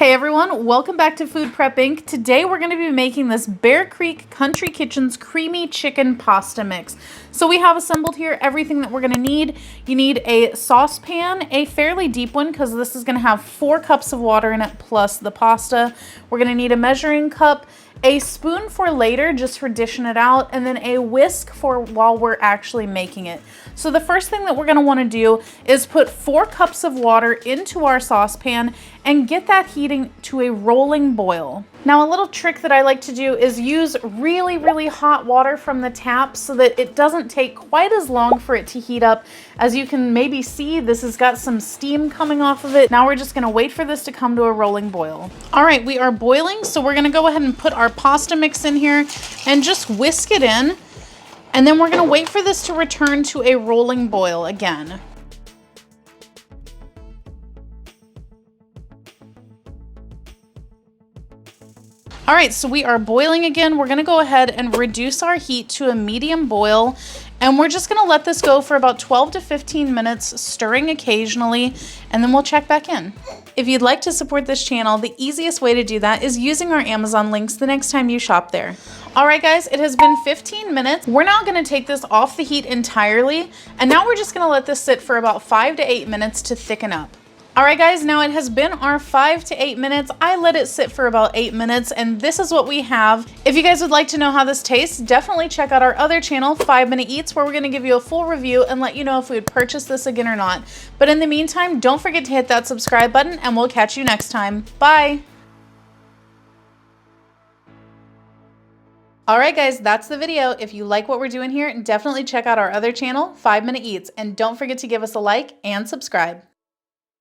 Hey everyone, welcome back to Food Prep Inc. Today we're going to be making this Bear Creek Country Kitchen's creamy chicken pasta mix. So we have assembled here everything that we're going to need. You need a saucepan, a fairly deep one because this is going to have 4 cups of water in it plus the pasta. We're going to need a measuring cup, a spoon for later just for dishing it out, and then a whisk for while we're actually making it. So the first thing that we're going to want to do is put 4 cups of water into our saucepan and get that heating to a rolling boil. Now a little trick that I like to do is use really hot water from the tap so that it doesn't take quite as long for it to heat up. As you can maybe see, this has got some steam coming off of it. Now we're just going to wait for this to come to a rolling boil. All right, we are boiling, so we're going to go ahead and put our pasta mix in here and just whisk it in. And then we're going to wait for this to return to a rolling boil again. All right, so we are boiling again. We're going to go ahead and reduce our heat to a medium boil. And we're just going to let this go for about 12 to 15 minutes, stirring occasionally, and then we'll check back in. If you'd like to support this channel, the easiest way to do that is using our Amazon links the next time you shop there. All right, guys, it has been 15 minutes. We're now going to take this off the heat entirely, and now we're just going to let this sit for about 5 to 8 minutes to thicken up. All right, guys, now it has been our 5 to 8 minutes. I let it sit for about 8 minutes, and this is what we have. If you guys would like to know how this tastes, definitely check out our other channel, 5 Minute Eats, where we're gonna give you a full review and let you know if we would purchase this again or not. But in the meantime, don't forget to hit that subscribe button, and we'll catch you next time. Bye. All right, guys, that's the video. If you like what we're doing here, definitely check out our other channel, 5 Minute Eats, and don't forget to give us a like and subscribe.